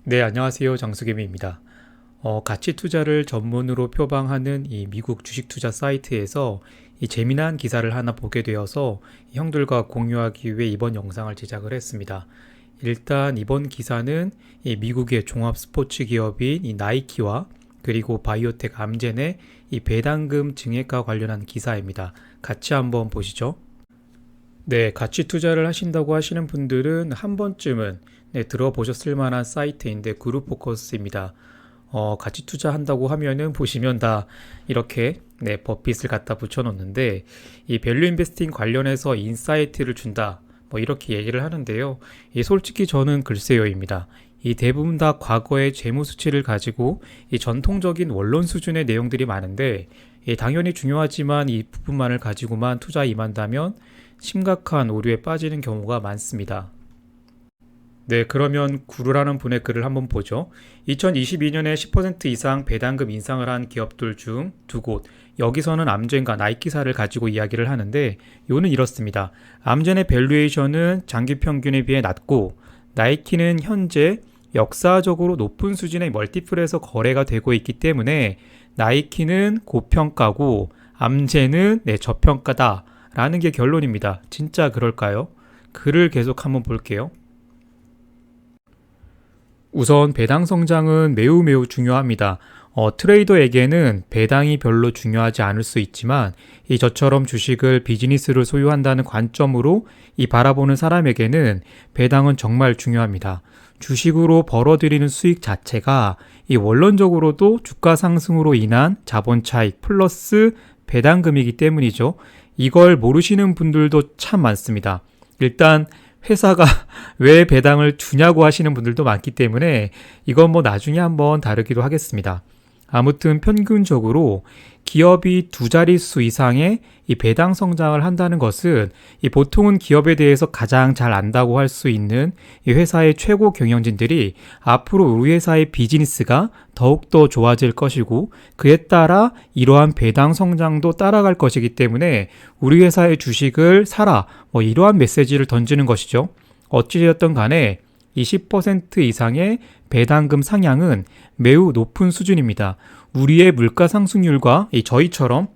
네, 안녕하세요. 장수겸입니다. 가치 투자를 전문으로 표방하는 이 미국 주식 투자 사이트에서 이 재미난 기사를 하나 보게 되어서 형들과 공유하기 위해 이번 영상을 제작을 했습니다. 일단 이번 기사는 이 미국의 종합 스포츠 기업인 이 나이키와 그리고 바이오텍 암젠의 이 배당금 증액과 관련한 기사입니다. 같이 한번 보시죠. 네, 가치 투자를 하신다고 하시는 분들은 한 번쯤은 들어보셨을 만한 사이트인데 그룹포커스입니다. 가치 투자한다고 하면은 보시면 다 이렇게 버핏을 갖다 붙여놓는데 이 밸류 인베스팅 관련해서 인사이트를 준다. 뭐 이렇게 얘기를 하는데요. 솔직히 저는 글쎄요입니다. 이 대부분 다 과거의 재무 수치를 가지고 이 전통적인 원론 수준의 내용들이 많은데 당연히 중요하지만 이 부분만을 가지고만 투자에 임한다면 심각한 오류에 빠지는 경우가 많습니다. 네, 그러면 구루라는 분의 글을 한번 보죠. 2022년에 10% 이상 배당금 인상을 한 기업들 중 두 곳. 여기서는 암젠과 나이키사를 가지고 이야기를 하는데 요는 이렇습니다. 암젠의 밸류에이션은 장기 평균에 비해 낮고 나이키는 현재 역사적으로 높은 수준의 멀티플에서 거래가 되고 있기 때문에 나이키는 고평가고 암젠은 저평가다 라는 게 결론입니다. 진짜 그럴까요? 글을 계속 한번 볼게요. 우선 배당 성장은 매우 중요합니다. 트레이더에게는 배당이 별로 중요하지 않을 수 있지만 저처럼 주식을 비즈니스로 소유한다는 관점으로 바라보는 사람에게는 배당은 정말 중요합니다. 주식으로 벌어들이는 수익 자체가 원론적으로도 주가 상승으로 인한 자본 차익 플러스 배당금이기 때문이죠. 이걸 모르시는 분들도 참 많습니다. 일단 회사가 왜 배당을 주냐고 하시는 분들도 많기 때문에 이건 뭐 나중에 한번 다루기도 하겠습니다. 아무튼 평균적으로 기업이 두 자릿수 이상의 배당 성장을 한다는 것은 보통은 기업에 대해서 가장 잘 안다고 할 수 있는 회사의 최고 경영진들이 앞으로 우리 회사의 비즈니스가 더욱더 좋아질 것이고 그에 따라 이러한 배당 성장도 따라갈 것이기 때문에 우리 회사의 주식을 사라 이러한 메시지를 던지는 것이죠. 어찌되었든 간에 20% 이상의 배당금 상향은 매우 높은 수준입니다. 우리의 물가 상승률과 저희처럼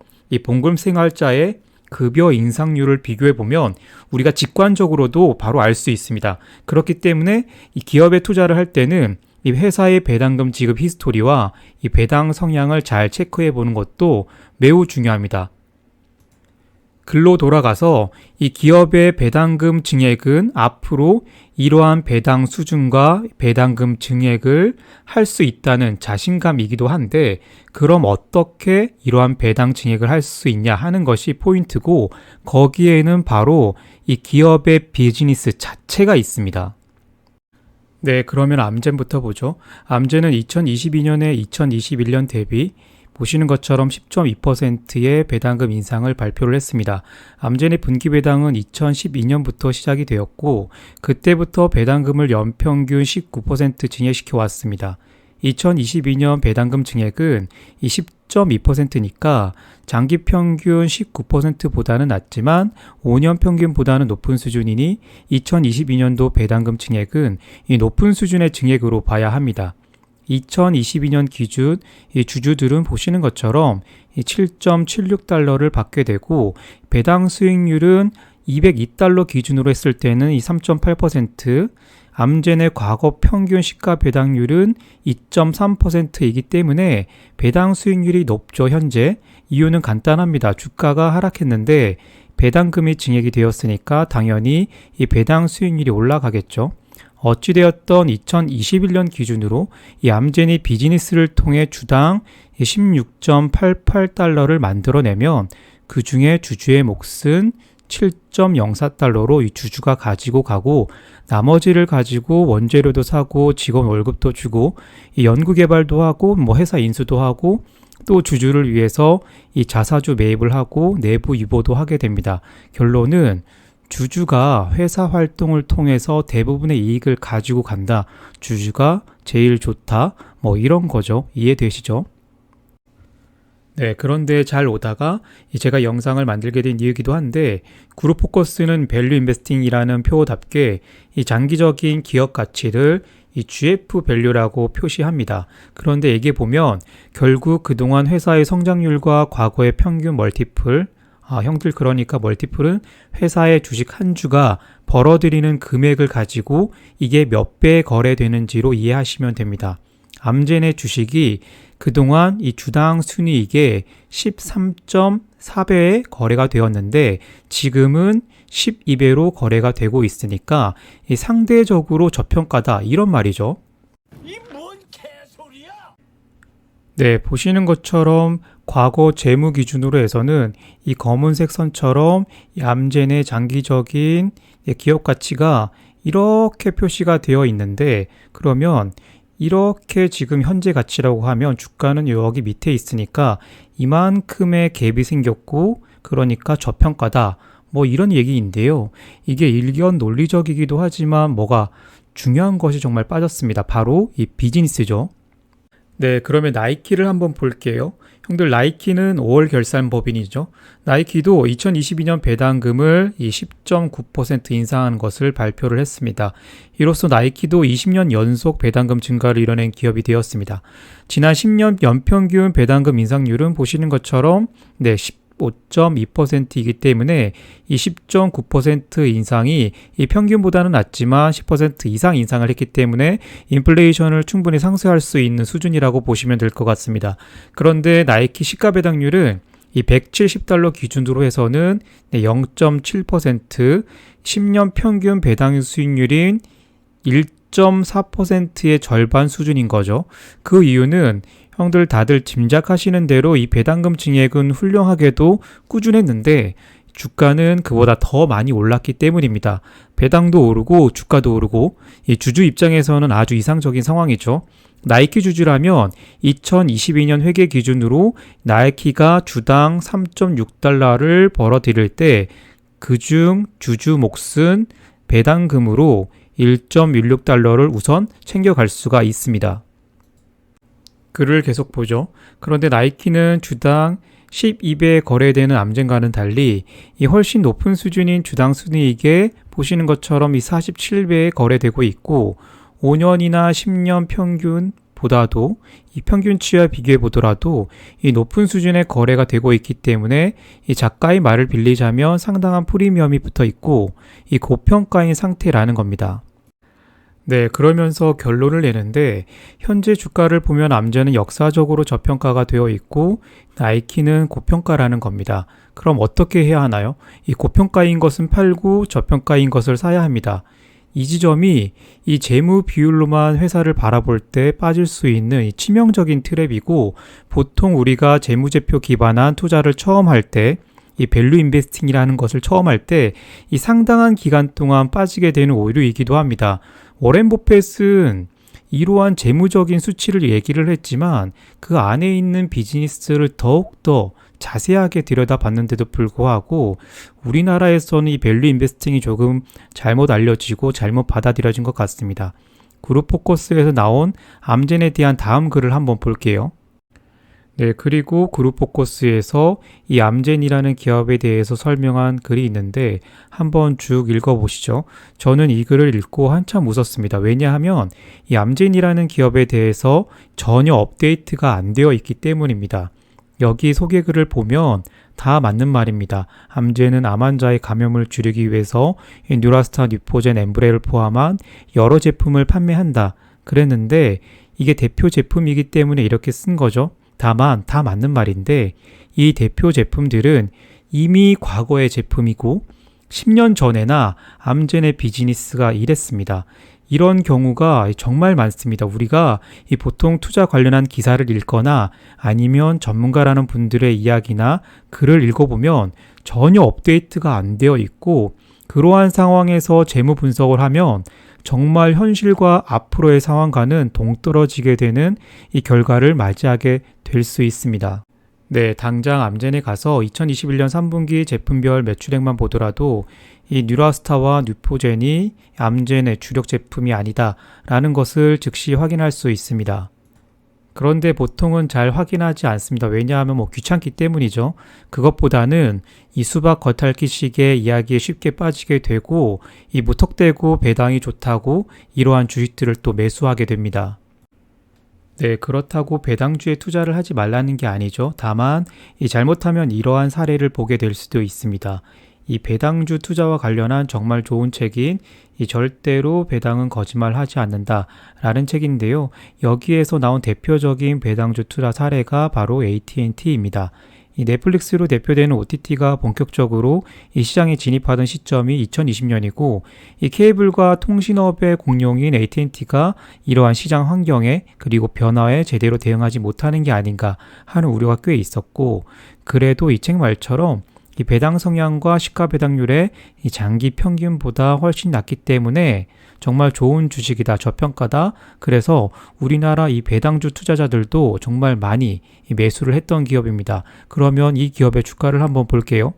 봉급 생활자의 급여 인상률을 비교해 보면 우리가 직관적으로도 바로 알 수 있습니다. 그렇기 때문에 기업에 투자를 할 때는 회사의 배당금 지급 히스토리와 배당 성향을 잘 체크해 보는 것도 매우 중요합니다. 글로 돌아가서 기업의 배당금 증액은 앞으로 이러한 배당 수준과 배당금 증액을 할 수 있다는 자신감이기도 한데 그럼 어떻게 이러한 배당 증액을 할 수 있냐 하는 것이 포인트고 거기에는 바로 기업의 비즈니스 자체가 있습니다. 네, 그러면 암젠부터 보죠. 암젠은 2022년에 2021년 대비 보시는 것처럼 10.2%의 배당금 인상을 발표를 했습니다. 암젠의 분기 배당은 2012년부터 시작이 되었고 그때부터 배당금을 연평균 19% 증액시켜 왔습니다. 2022년 배당금 증액은 10.2%니까 장기 평균 19%보다는 낮지만 5년 평균보다는 높은 수준이니 2022년도 배당금 증액은 높은 수준의 증액으로 봐야 합니다. 2022년 기준 주주들은 보시는 것처럼 7.76달러를 받게 되고 배당 수익률은 202달러 기준으로 했을 때는 3.8%, 암젠의 과거 평균 시가 배당률은 2.3%이기 때문에 배당 수익률이 높죠. 현재 이유는 간단합니다. 주가가 하락했는데 배당금이 증액이 되었으니까 당연히 배당 수익률이 올라가겠죠. 어찌되었던 2021년 기준으로 암젠이 비즈니스를 통해 주당 16.88달러를 만들어내면 그 중에 주주의 몫은 7.04달러로 주주가 가지고 가고 나머지를 가지고 원재료도 사고 직원 월급도 주고 연구개발도 하고 회사 인수도 하고 또 주주를 위해서 자사주 매입을 하고 내부 유보도 하게 됩니다. 결론은 주주가 회사 활동을 통해서 대부분의 이익을 가지고 간다. 주주가 제일 좋다. 이런 거죠. 이해되시죠? 네, 그런데 잘 오다가 제가 영상을 만들게 된 이유이기도 한데 그룹포커스는 밸류 인베스팅이라는 표어답게 이 장기적인 기업 가치를 이 GF 밸류라고 표시합니다. 그런데 여기에 보면 결국 그동안 회사의 성장률과 과거의 평균 멀티플, 형들 그러니까 멀티플은 회사의 주식 한 주가 벌어들이는 금액을 가지고 이게 몇 배 거래되는지로 이해하시면 됩니다. 암젠의 주식이 그동안 이 주당 순이익의 13.4배에 거래가 되었는데 지금은 12배로 거래가 되고 있으니까 이 상대적으로 저평가다 이런 말이죠. 이 뭔 개소리야? 네, 보시는 것처럼 과거 재무 기준으로 해서는 이 검은색 선처럼 이 암젠의 장기적인 기업 가치가 이렇게 표시가 되어 있는데 그러면 이렇게 지금 현재 가치라고 하면 주가는 여기 밑에 있으니까 이만큼의 갭이 생겼고 그러니까 저평가다. 뭐 이런 얘기인데요. 이게 일견 논리적이기도 하지만 뭐가 중요한 것이 정말 빠졌습니다. 바로 이 비즈니스죠. 네, 그러면 나이키를 한번 볼게요. 형들 나이키는 5월 결산 법인이죠. 나이키도 2022년 배당금을 이 10.9% 인상한 것을 발표를 했습니다. 이로써 나이키도 20년 연속 배당금 증가를 이뤄낸 기업이 되었습니다. 지난 10년 연평균 배당금 인상률은 보시는 것처럼 15.2%이기 때문에 이 10.9% 인상이 이 평균보다는 낮지만 10% 이상 인상을 했기 때문에 인플레이션을 충분히 상쇄할 수 있는 수준이라고 보시면 될 것 같습니다. 그런데 나이키 시가 배당률은 이 $170 기준으로 해서는 0.7%, 10년 평균 배당 수익률인 1.4%의 절반 수준인 거죠. 그 이유는 형들 다들 짐작하시는 대로 이 배당금 증액은 훌륭하게도 꾸준했는데 주가는 그보다 더 많이 올랐기 때문입니다. 배당도 오르고 주가도 오르고 이 주주 입장에서는 아주 이상적인 상황이죠. 나이키 주주라면 2022년 회계 기준으로 나이키가 주당 3.6달러를 벌어들일 때 그중 주주 몫은 배당금으로 1.16달러를 우선 챙겨갈 수가 있습니다. 글을 계속 보죠. 그런데 나이키는 주당 12배에 거래되는 암젠과는 달리 이 훨씬 높은 수준인 주당 순이익에 보시는 것처럼 이 47배에 거래되고 있고 5년이나 10년 평균보다도 이 평균치와 비교해 보더라도 이 높은 수준의 거래가 되고 있기 때문에 이 작가의 말을 빌리자면 상당한 프리미엄이 붙어 있고 이 고평가인 상태라는 겁니다. 네, 그러면서 결론을 내는데 현재 주가를 보면 암젠은 역사적으로 저평가가 되어 있고 나이키는 고평가라는 겁니다. 그럼 어떻게 해야 하나요? 이 고평가인 것은 팔고 저평가인 것을 사야 합니다. 이 지점이 이 재무 비율로만 회사를 바라볼 때 빠질 수 있는 이 치명적인 트랩이고 보통 우리가 재무제표 기반한 투자를 처음 할 때 이 밸류 인베스팅이라는 것을 처음 할 때 이 상당한 기간 동안 빠지게 되는 오류이기도 합니다. 워렌 버핏은 이러한 재무적인 수치를 얘기를 했지만 그 안에 있는 비즈니스를 더욱더 자세하게 들여다봤는데도 불구하고 우리나라에서는 이 밸류 인베스팅이 조금 잘못 알려지고 잘못 받아들여진 것 같습니다. 그룹포커스에서 나온 암젠에 대한 다음 글을 한번 볼게요. 네, 그리고 그룹포커스에서 이 암젠이라는 기업에 대해서 설명한 글이 있는데 한번 쭉 읽어보시죠. 저는 이 글을 읽고 한참 웃었습니다. 왜냐하면 이 암젠이라는 기업에 대해서 전혀 업데이트가 안 되어 있기 때문입니다. 여기 소개글을 보면 다 맞는 말입니다. 암젠은 암 환자의 감염을 줄이기 위해서 뉴라스타, 뉴포젠, 엠브레를 포함한 여러 제품을 판매한다. 그랬는데 이게 대표 제품이기 때문에 이렇게 쓴 거죠. 다만 다 맞는 말인데 이 대표 제품들은 이미 과거의 제품이고 10년 전에나 암젠의 비즈니스가 이랬습니다. 이런 경우가 정말 많습니다. 우리가 이 보통 투자 관련한 기사를 읽거나 아니면 전문가라는 분들의 이야기나 글을 읽어보면 전혀 업데이트가 안 되어 있고 그러한 상황에서 재무 분석을 하면 정말 현실과 앞으로의 상황과는 동떨어지게 되는 이 결과를 맞이하게 될 수 있습니다. 네, 당장 암젠에 가서 2021년 3분기 제품별 매출액만 보더라도 이 뉴라스타와 뉴포젠이 암젠의 주력 제품이 아니다 라는 것을 즉시 확인할 수 있습니다. 그런데 보통은 잘 확인하지 않습니다. 왜냐하면 귀찮기 때문이죠. 그것보다는 이 수박 겉핥기식의 이야기에 쉽게 빠지게 되고 이 무턱대고 배당이 좋다고 이러한 주식들을 또 매수하게 됩니다. 네, 그렇다고 배당주에 투자를 하지 말라는 게 아니죠. 다만 잘못하면 이러한 사례를 보게 될 수도 있습니다. 이 배당주 투자와 관련한 정말 좋은 책인 이 절대로 배당은 거짓말하지 않는다 라는 책인데요. 여기에서 나온 대표적인 배당주 투자 사례가 바로 AT&T입니다. 이 넷플릭스로 대표되는 OTT가 본격적으로 이 시장에 진입하던 시점이 2020년이고 이 케이블과 통신업의 공룡인 AT&T가 이러한 시장 환경에 그리고 변화에 제대로 대응하지 못하는 게 아닌가 하는 우려가 꽤 있었고, 그래도 이 책 말처럼 이 배당 성향과 시가 배당률의 이 장기 평균보다 훨씬 낮기 때문에 정말 좋은 주식이다, 저평가다. 그래서 우리나라 이 배당주 투자자들도 정말 많이 이 매수를 했던 기업입니다. 그러면 이 기업의 주가를 한번 볼게요.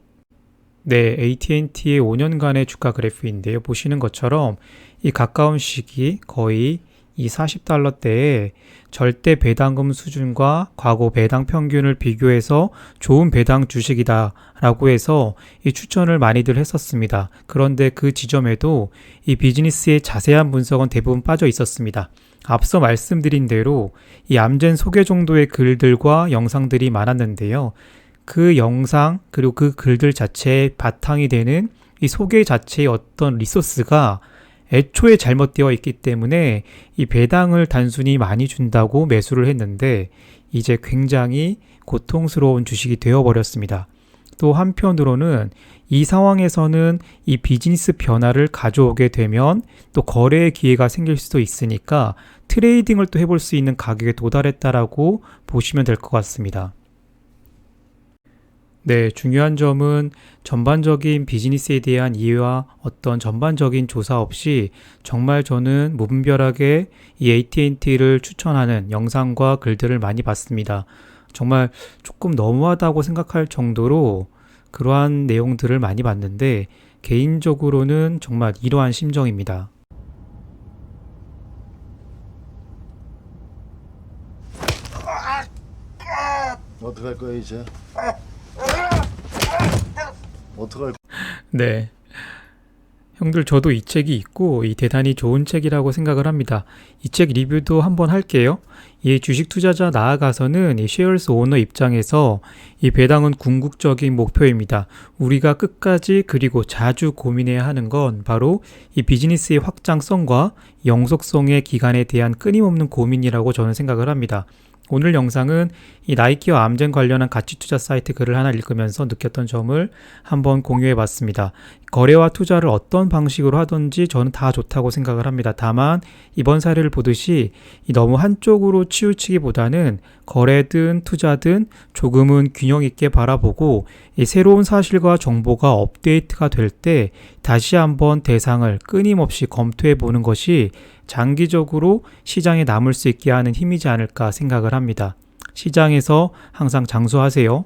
네, AT&T의 5년간의 주가 그래프인데요. 보시는 것처럼 이 가까운 시기 거의 이 40달러대에 절대 배당금 수준과 과거 배당 평균을 비교해서 좋은 배당 주식이다 라고 해서 이 추천을 많이들 했었습니다. 그런데 그 지점에도 이 비즈니스의 자세한 분석은 대부분 빠져 있었습니다. 앞서 말씀드린 대로 이 암젠 소개 정도의 글들과 영상들이 많았는데요. 그 영상 그리고 그 글들 자체의 바탕이 되는 이 소개 자체의 어떤 리소스가 애초에 잘못되어 있기 때문에 이 배당을 단순히 많이 준다고 매수를 했는데 이제 굉장히 고통스러운 주식이 되어버렸습니다. 또 한편으로는 이 상황에서는 이 비즈니스 변화를 가져오게 되면 또 거래의 기회가 생길 수도 있으니까 트레이딩을 또 해볼 수 있는 가격에 도달했다라고 보시면 될 것 같습니다. 네, 중요한 점은 전반적인 비즈니스에 대한 이해와 어떤 전반적인 조사 없이 정말 저는 무분별하게 이 AT&T를 추천하는 영상과 글들을 많이 봤습니다. 정말 조금 너무하다고 생각할 정도로 그러한 내용들을 많이 봤는데 개인적으로는 정말 이러한 심정입니다. 어떡할 거야 이제? 어떡할? 네. 형들, 저도 이 책이 있고 이 대단히 좋은 책이라고 생각을 합니다. 이 책 리뷰도 한번 할게요. 이 주식 투자자 나아가서는 이 쉐어스 오너 입장에서 이 배당은 궁극적인 목표입니다. 우리가 끝까지 그리고 자주 고민해야 하는 건 바로 이 비즈니스의 확장성과 영속성의 기간에 대한 끊임없는 고민이라고 저는 생각을 합니다. 오늘 영상은 이 나이키와 암젠 관련한 가치 투자 사이트 글을 하나 읽으면서 느꼈던 점을 한번 공유해 봤습니다. 거래와 투자를 어떤 방식으로 하든지 저는 다 좋다고 생각을 합니다. 다만 이번 사례를 보듯이 너무 한쪽으로 치우치기보다는 거래든 투자든 조금은 균형 있게 바라보고 이 새로운 사실과 정보가 업데이트가 될 때 다시 한번 대상을 끊임없이 검토해 보는 것이 장기적으로 시장에 남을 수 있게 하는 힘이지 않을까 생각을 합니다. 시장에서 항상 장수하세요.